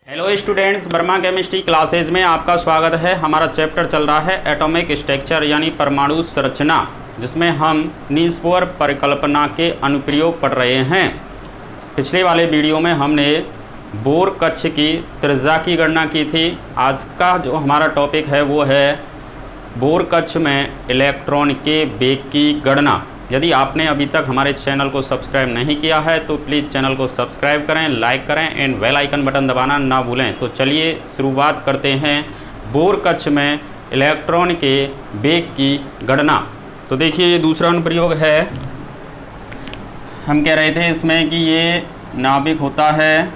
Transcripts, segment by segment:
Hello students, Verma chemistry classes में आपका स्वागत है। हमारा चैप्टर चल रहा है एटॉमिक स्ट्रक्चर यानी परमाणु संरचना, जिसमें हम नील्स बोर परिकल्पना के अनुप्रयोग पढ़ रहे हैं। पिछले वाले वीडियो में हमने बोर कक्ष की त्रिज्या की गणना की थी। आज का जो हमारा टॉपिक है वो है बोर कक्ष में इलेक्ट्रॉन के वेग की गणना। यदि आपने अभी तक हमारे चैनल को सब्सक्राइब नहीं किया है तो प्लीज़ चैनल को सब्सक्राइब करें, लाइक करें एंड बेल आइकन बटन दबाना ना भूलें। तो चलिए शुरुआत करते हैं बोर कक्ष में इलेक्ट्रॉन के वेग की गणना। तो देखिए ये दूसरा अनुप्रयोग है। हम कह रहे थे इसमें कि ये नाभिक होता है,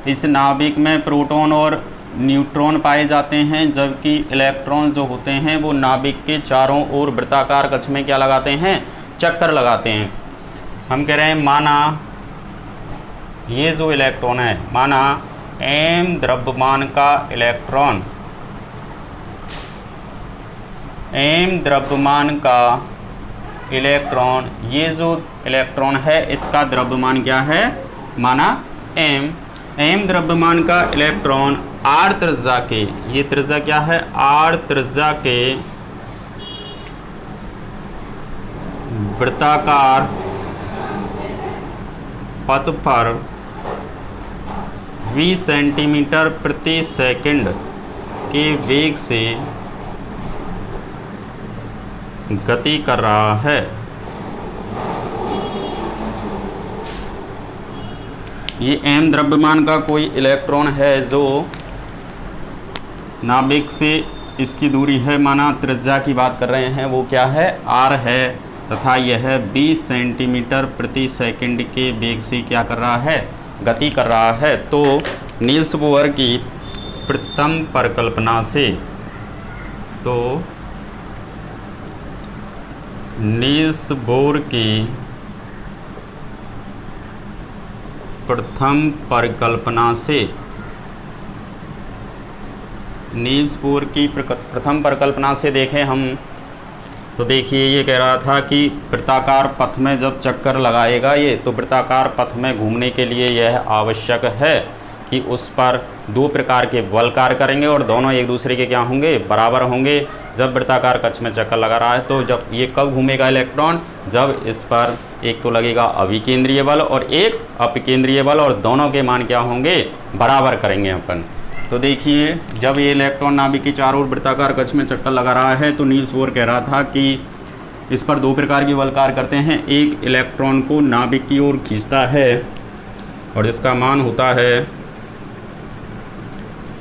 इस नाभिक में प्रोटॉन और न्यूट्रॉन पाए जाते हैं, जबकि इलेक्ट्रॉन जो होते हैं वो नाभिक के चारों ओर वृत्ताकार कक्ष में क्या लगाते हैं, चक्कर लगाते हैं। हम कह रहे हैं माना ये जो इलेक्ट्रॉन है, माना m द्रव्यमान का इलेक्ट्रॉन, m द्रव्यमान का इलेक्ट्रॉन, ये जो इलेक्ट्रॉन है इसका द्रव्यमान क्या है, माना m द्रव्यमान का इलेक्ट्रॉन r त्रिज्या के, ये त्रिज्या क्या है, r त्रिज्या के वृत्ताकार पथ पर 20 सेंटीमीटर प्रति सेकंड के वेग से गति कर रहा है। ये m द्रव्यमान का कोई इलेक्ट्रॉन है जो नाभिक से इसकी दूरी है, माना त्रिज्या की बात कर रहे हैं, वो क्या है, r है, तथा यह 20 सेंटीमीटर प्रति सेकंड के वेग से क्या कर रहा है, गति कर रहा है। तो नील्स बोर की प्रथम परिकल्पना से, तो नील्स बोर की प्रथम परिकल्पना से, नील्स बोर की प्रथम परिकल्पना से देखें हम तो देखिए ये कह रहा था कि वृत्ताकार पथ में जब चक्कर लगाएगा ये, तो वृत्ताकार पथ में घूमने के लिए यह आवश्यक है कि उस पर दो प्रकार के बल कार्य करेंगे और दोनों एक दूसरे के क्या होंगे, बराबर होंगे। जब वृत्ताकार कक्ष में चक्कर लगा रहा है तो जब ये कब घूमेगा इलेक्ट्रॉन, जब इस पर एक तो लगेगा अभिकेंद्रीय बल और एक अपकेंद्रीय बल, और दोनों के मान क्या होंगे, बराबर करेंगे अपन। तो देखिए जब ये इलेक्ट्रॉन नाभिक के चारों ओर वृत्ताकार कक्ष में चक्कर लगा रहा है तो नील्स बोर कह रहा था कि इस पर दो प्रकार के बल कार्य करते हैं। एक इलेक्ट्रॉन को नाभिक की ओर खींचता है और जिसका मान होता है,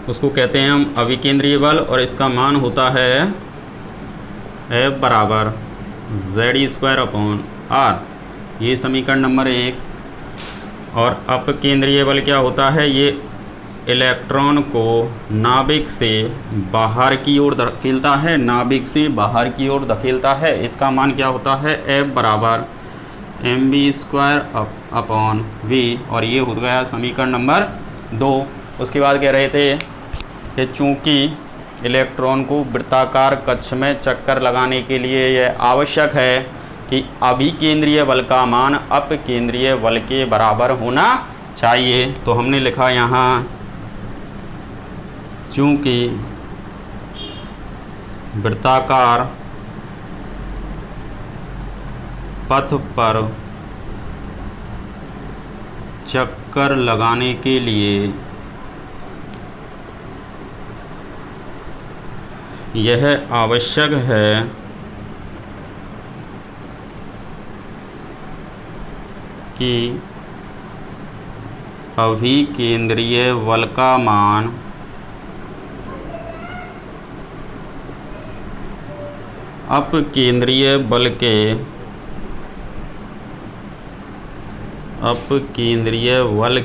उसको कहते हैं हम अभिकेंद्रीय बल, और इसका मान होता है F बराबर Z²/R। ये समीकरण नंबर 1। और अपकेंद्रीय बल क्या होता है, ये इलेक्ट्रॉन को नाभिक से बाहर की ओर धकेलता है, नाभिक से बाहर की ओर धकेलता है। इसका मान क्या होता है, F बराबर mv²/v, और ये हो गया समीकरण नंबर 2। उसके बाद कह रहे थे कि चूँकि इलेक्ट्रॉन को वृत्ताकार कक्ष में चक्कर लगाने के लिए यह आवश्यक है कि अभिकेंद्रीय बल का मान अपकेंद्रीय बल के बराबर होना चाहिए। तो हमने लिखा यहाँ चूँकि वृत्ताकार पथ पर चक्कर लगाने के लिए यह आवश्यक है कि अभिकेंद्रीय बल का मान अपकेंद्रीय बल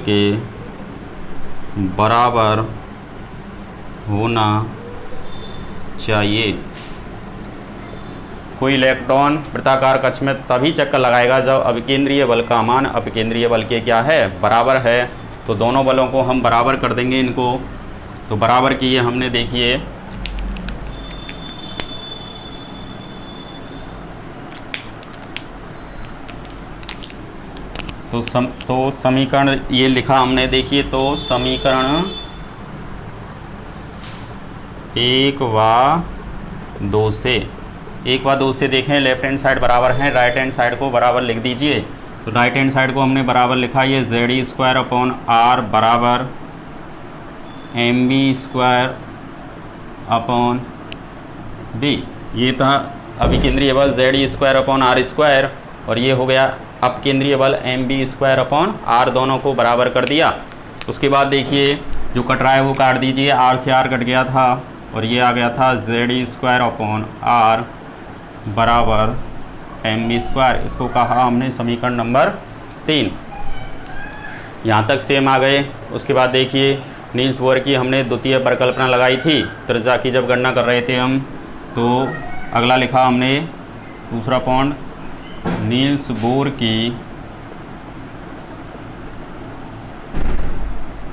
के बराबर होना चाहिए। कोई इलेक्ट्रॉन वृत्ताकार कक्ष में तभी चक्कर लगाएगा जब अभिकेंद्रीय बल का मान अपकेंद्रीय बल के क्या है, बराबर है। तो दोनों बलों को हम बराबर कर देंगे इनको। तो बराबर किए हमने, देखिए तो समीकरण ये लिखा हमने, देखिए तो समीकरण 1 व 2 से, 1 व 2 से देखें लेफ्ट हैंड साइड बराबर है, राइट हैंड साइड को बराबर लिख दीजिए। तो राइट हैंड साइड को हमने बराबर लिखा, ये ZE² बराबर MB² B। ये था अभिकेंद्रीय बल ZE² और ये हो गया अपकेंद्रीय बल MB² दोनों को बराबर कर दिया। उसके बाद देखिए जो कट रहा है वो काट दीजिए, R से R कट गया था और ये आ गया था ZE² बराबर MB²। इसको कहा हमने समीकरण नंबर 3। यहाँ तक सेम आ गए। उसके बाद देखिए नील्स बोर की हमने द्वितीय परिकल्पना लगाई थी त्रिज्या की जब गणना कर रहे थे हम, तो अगला लिखा हमने दूसरा पॉइंट, नील्स बोर की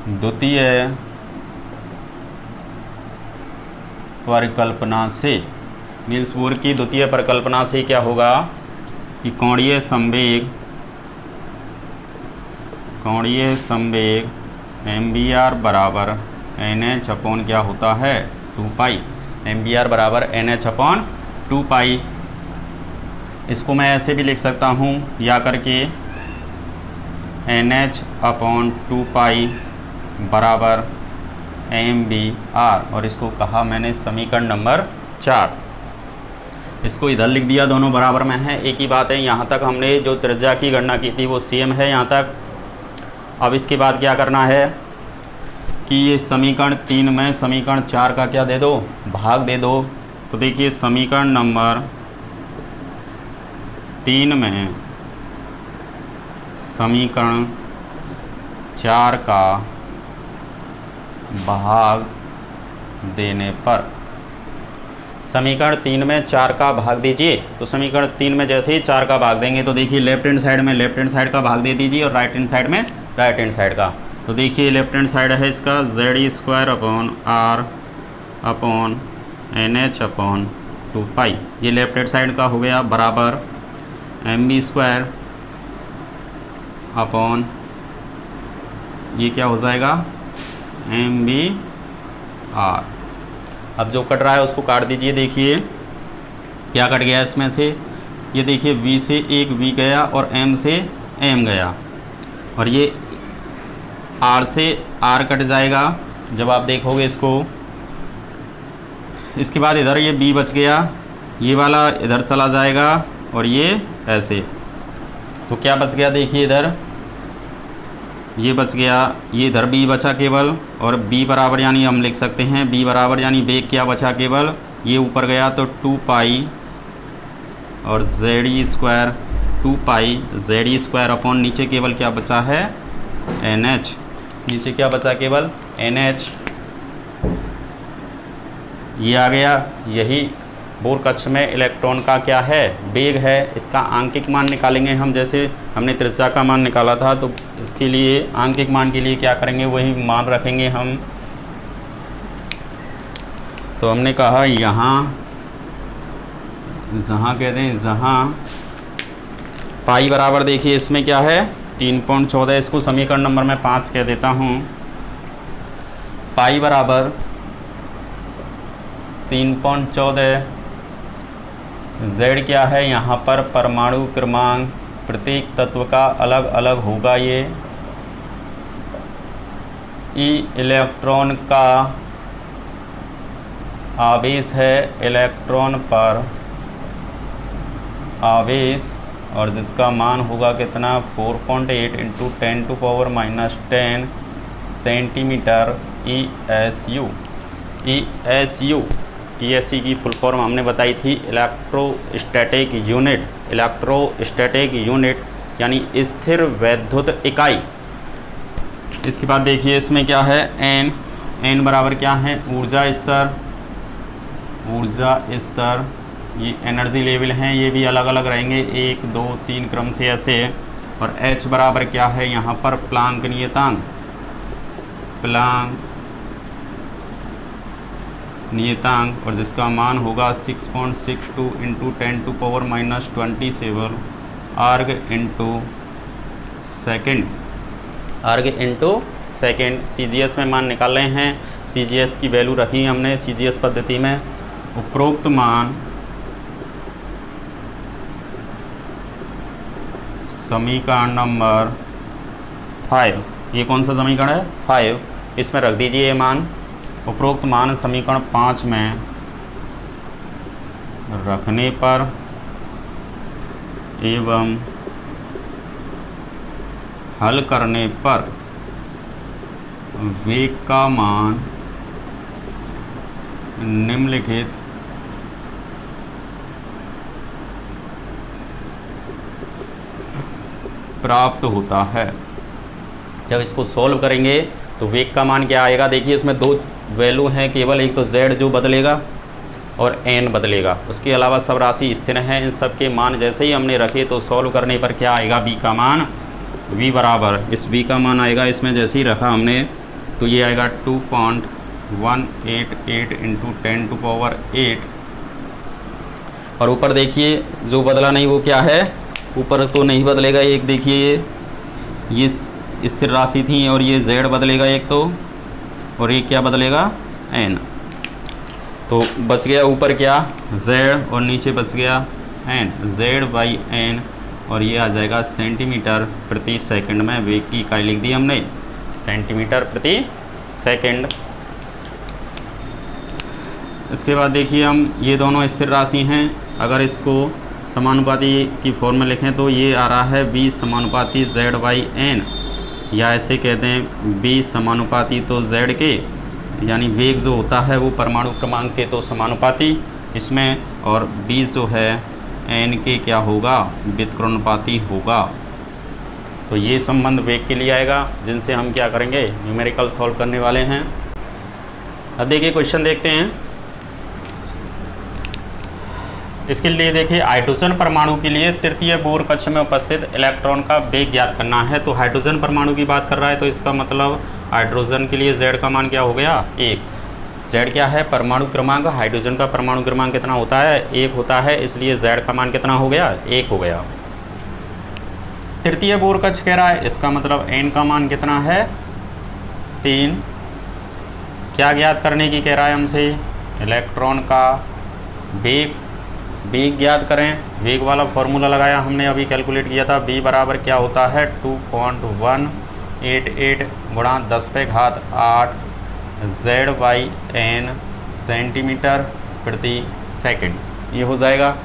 द्वितीय परिकल्पना से, नील्स बोर की द्वितीय परिकल्पना से क्या होगा कि कोणीय संवेग MBR बराबर NH अपॉन क्या होता है 2 पाई, MBR बराबर NH अपॉन 2 पाई। इसको मैं ऐसे भी लिख सकता हूँ या करके NH अपॉन 2 पाई बराबर MBR, और इसको कहा मैंने समीकरण नंबर 4। इसको इधर लिख दिया, दोनों बराबर में है, एक ही बात है। यहाँ तक हमने जो त्रिज्या की गणना की थी वो सेम है यहाँ तक। अब इसके बाद क्या करना है कि ये समीकरण 3 में समीकरण 4 का क्या दे दो, भाग दे दो। तो देखिए समीकरण नंबर 3 में समीकरण 4 का भाग देने पर, समीकरण 3 में 4 का भाग दीजिए। तो समीकरण 3 में जैसे ही 4 का भाग देंगे तो देखिए लेफ्ट हैंड साइड में लेफ्ट हैंड साइड का भाग दे दीजिए और राइट हैंड साइड में राइट हैंड साइड का। तो देखिए लेफ्ट हैंड साइड है इसका ZE² अपॉन NH अपॉन 2 पाई, ये लेफ्ट हैंड साइड का हो गया बराबर MB² अपॉन ये क्या हो जाएगा MBR। अब जो कट रहा है उसको काट दीजिए। देखिए क्या कट गया इसमें से, ये देखिए V से एक V गया और M से M गया, और ये R से R कट जाएगा जब आप देखोगे इसको। इसके बाद इधर ये B बच गया, ये वाला इधर चला जाएगा और ये ऐसे। तो क्या बच गया देखिए इधर ये बच गया, ये इधर B बचा केवल, और B बराबर यानी हम लिख सकते हैं B बराबर यानी वेग क्या बचा केवल, ये ऊपर गया तो 2 पाई और ZE² 2 पाई ZE² अपॉन नीचे केवल क्या बचा है NH, नीचे क्या बचा केवल NH। ये आ गया। यही बोर कक्ष में इलेक्ट्रॉन का क्या है वेग है, इसका आंकिक मान निकालेंगे हम। जैसे हमने त्रिज्या का मान निकाला था तो इसके लिए आंकिक मान के लिए क्या करेंगे, वही मान रखेंगे हम। तो हमने कहा यहाँ जहाँ कहते हैं जहाँ पाई बराबर, देखिए इसमें क्या है 3.14, इसको समीकरण नंबर मैं 5 कह देता हूँ। पाई बराबर 3.14, Z क्या है यहाँ पर परमाणु क्रमांक, प्रत्येक तत्व का अलग अलग होगा। ये E इलेक्ट्रॉन का आवेश है, इलेक्ट्रॉन पर आवेश, और जिसका मान होगा कितना 4.8 into 10⁻⁻10 centimetre ESU। ESU TSE की फुल फॉर्म हमने बताई थी इलेक्ट्रोस्टैटिक यूनिट, इलेक्ट्रोस्टैटिक यूनिट यानी स्थिर वैद्युत इकाई। इसके बाद देखिए इसमें क्या है N बराबर क्या है ऊर्जा स्तर, ऊर्जा स्तर ये एनर्जी लेवल हैं, ये भी अलग अलग रहेंगे 1 2 3 क्रम से ऐसे। और H बराबर क्या है यहाँ पर प्लांक नियतांक, प्लांक नियतांक, और जिसका मान होगा 6.62 इंटू 10⁻⁻27 अर्ग इंटू सेकेंड, अर्ग इंटू सेकेंड। CGS में मान निकाल रहे हैं, CGS की वैल्यू रखी हमने CGS पद्धति में। उपरोक्त मान समीकरण नंबर 5, ये कौन सा समीकरण है 5, इसमें रख दीजिए ये मान। उपरोक्त मान समीकरण 5 में रखने पर एवं हल करने पर वेग का मान निम्नलिखित प्राप्त होता है। जब इसको सॉल्व करेंगे तो वेग का मान क्या आएगा, देखिए इसमें दो वैल्यू हैं केवल, एक तो z जो बदलेगा और n बदलेगा, उसके अलावा सब राशि स्थिर हैं। इन सब के मान जैसे ही हमने रखे तो सॉल्व करने पर क्या आएगा, v का मान, v बराबर इस v का मान आएगा, इसमें जैसे ही रखा हमने तो ये आएगा 2.188 इंटू 10⁸। और ऊपर देखिए जो बदला नहीं वो क्या है, ऊपर तो नहीं बदलेगा एक, देखिए ये स्थिर राशि थी और ये z बदलेगा एक तो, और ये क्या बदलेगा n, तो बच गया ऊपर क्या z और नीचे बच गया n, z/n, और ये आ जाएगा सेंटीमीटर प्रति सेकंड में। वेग की इकाई लिख दी हमने सेंटीमीटर प्रति सेकंड। इसके बाद देखिए हम ये दोनों स्थिर राशि हैं, अगर इसको समानुपाती की फॉर्म में लिखें तो ये आ रहा है v समानुपाती z/n, या ऐसे कहते हैं v समानुपाती तो z के, यानी वेग जो होता है वो परमाणु क्रमांक के तो समानुपाती इसमें, और v जो है n के क्या होगा, व्युत्क्रमानुपाती होगा। तो ये संबंध वेग के लिए आएगा, जिनसे हम क्या करेंगे, न्यूमेरिकल सॉल्व करने वाले हैं। अब देखिए क्वेश्चन देखते हैं। इसके लिए देखिए हाइड्रोजन परमाणु के लिए तृतीय बोर कक्ष में उपस्थित इलेक्ट्रॉन का वेग ज्ञात करना है। तो हाइड्रोजन परमाणु की बात कर रहा है, तो इसका मतलब हाइड्रोजन के लिए z का मान क्या हो गया, 1। z क्या है, परमाणु क्रमांक। हाइड्रोजन का परमाणु क्रमांक कितना होता है, 1 होता है, इसलिए z का मान कितना हो गया, 1 हो गया। तृतीय बोर कक्ष कह रहा है, इसका मतलब n का मान कितना है, 3। क्या ज्ञात करने की कह रहा है हमसे, इलेक्ट्रॉन का वेग ज्ञात करें। वेग वाला फॉर्मूला लगाया हमने, अभी कैलकुलेट किया था। v बराबर क्या होता है, 2.188 गुणा 10⁸ z/n सेंटीमीटर प्रति सेकंड, ये हो जाएगा।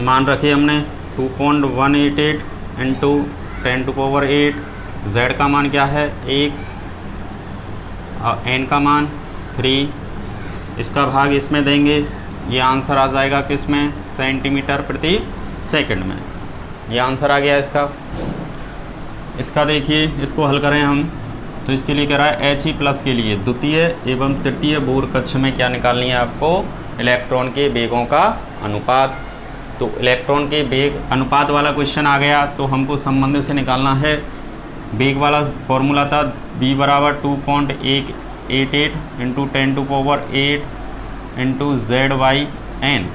मान रखे हमने 2.188 इंटू 10⁸। z का मान क्या है, 1, और n का मान 3। इसका भाग इसमें देंगे, ये आंसर आ जाएगा किसमें, सेंटीमीटर प्रति सेकंड में। ये आंसर आ गया इसका देखिए, इसको हल करें हम तो इसके लिए कह रहा है He+ के लिए द्वितीय एवं तृतीय बोर कक्ष में क्या निकालनी है आपको, इलेक्ट्रॉन के वेगों का अनुपात। तो इलेक्ट्रॉन के वेग अनुपात वाला क्वेश्चन आ गया, तो हमको संबंध से निकालना है। वेग वाला फॉर्मूला था v बराबर 2.188 इंटू 10⁸ इंटू z/n।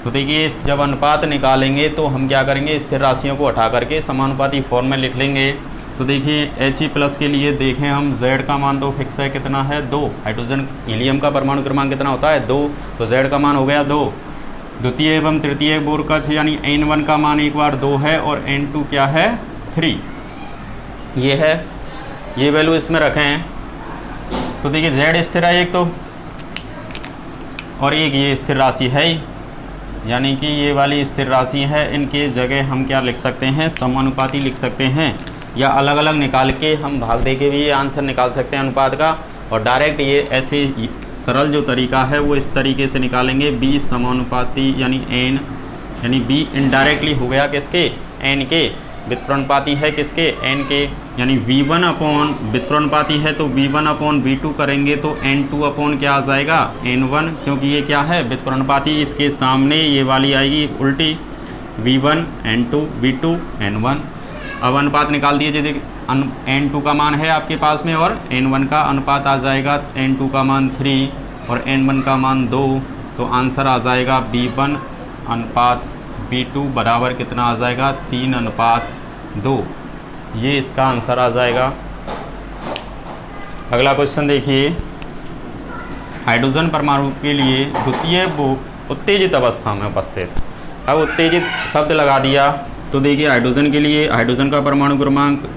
तो देखिए जब अनुपात निकालेंगे तो हम क्या करेंगे, स्थिर राशियों को हटा करके समानुपाती फॉर्म में लिख लेंगे। तो देखिए He+ के लिए देखें हम, z का मान तो फिक्स है, कितना है, 2। हाइड्रोजन हीलियम का परमाणु क्रमांक कितना होता है, 2, तो z का मान हो गया 2। द्वितीय एवं तृतीय बोर कक्ष यानी n1 का मान एक बार 2 है और n2 क्या है, 3। ये है, ये वैल्यू इसमें रखें। तो देखिए z स्थिर है एक तो, और एक ये स्थिर राशि है ही, यानी कि ये वाली स्थिर राशि है। इनके जगह हम क्या लिख सकते हैं, समानुपाती लिख सकते हैं, या अलग अलग निकाल के हम भाग दे के भी ये आंसर निकाल सकते हैं अनुपात का। और डायरेक्ट ये ऐसे सरल जो तरीका है वो इस तरीके से निकालेंगे, b समानुपाती यानी n, यानी b इनडायरेक्टली हो गया किसके, n के, व्युत्क्रमानुपाती है किसके, n के, यानी v1 अपॉन व्युत्क्रमानुपाती है तो v1 अपॉन v2 करेंगे तो n2 अपॉन क्या आ जाएगा, n1, क्योंकि ये क्या है व्युत्क्रमानुपाती, इसके सामने ये वाली आएगी उल्टी, v1 n2 v2 n1। अब अनुपात निकाल दिए, यदि n2 का मान है आपके पास में और n1 का अनुपात आ जाएगा, n2 का मान 3 और n1 का मान 2, तो आंसर आ जाएगा v1 अनुपात v2 बराबर कितना आ जाएगा, 3:1। 2, ये इसका आंसर आ जाएगा। अगला क्वेश्चन देखिए, हाइड्रोजन परमाणु के लिए द्वितीय उत्तेजित अवस्था में उपस्थित। अब उत्तेजित शब्द लगा दिया तो देखिए हाइड्रोजन के लिए हाइड्रोजन का परमाणु क्रमांक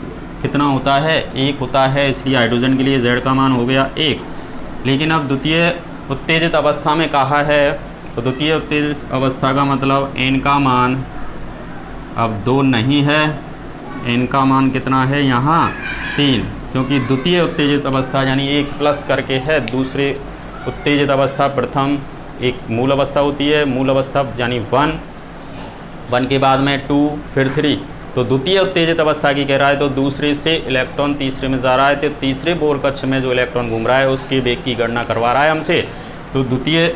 कितना होता है, 1 होता है, इसलिए हाइड्रोजन के लिए Z का मान हो गया 1। लेकिन अब द्वितीय उत्तेजित अवस्था में कहा है, तो द्वितीय उत्तेजित अवस्था का मतलब N का मान अब 2 नहीं है, N का मान कितना है यहाँ 3, क्योंकि द्वितीय उत्तेजित अवस्था यानी 1 प्लस करके है। दूसरे उत्तेजित अवस्था प्रथम एक मूल अवस्था होती है, मूल अवस्था यानी 1 के बाद में 2 फिर 3। तो द्वितीय उत्तेजित अवस्था की कह रहा है तो दूसरे से इलेक्ट्रॉन तीसरे में जा रहा है, तो तीसरे बोर कक्ष में जो इलेक्ट्रॉन घूम रहा है उसके वेग की गणना करवा रहा है हमसे। तो द्वितीय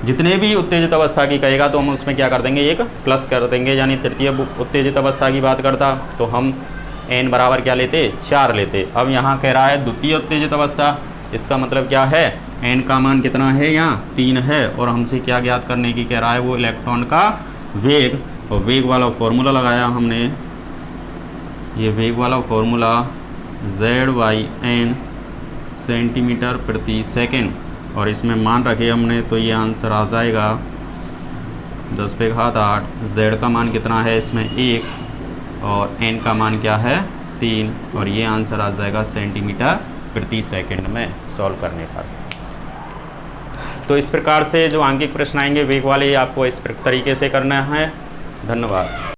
जितने भी उत्तेजित अवस्था की कहेगा तो हम उसमें क्या कर देंगे, 1 प्लस कर देंगे। यानी तृतीय उत्तेजित अवस्था की बात करता तो हम n बराबर क्या लेते, 4 लेते। अब यहाँ कह रहा है द्वितीय उत्तेजित अवस्था, इसका मतलब क्या है, n का मान कितना है यहाँ 3 है, और हमसे क्या ज्ञात करने की कह रहा है, वो इलेक्ट्रॉन का वेग। और वेग वाला फॉर्मूला लगाया हमने, ये वेग वाला फॉर्मूला Z/n सेंटीमीटर प्रति सेकंड, और इसमें मान रखे हमने तो ये आंसर आ जाएगा 10�8। Z का मान कितना है इसमें 1 और n का मान क्या है 3, और ये आंसर आ जाएगा सेंटीमीटर प्रति सेकंड में सॉल्व करने पर। तो इस प्रकार से जो आंकिक प्रश्न आएंगे वेग वाले, आपको इस तरीके से करना है। धन्यवाद।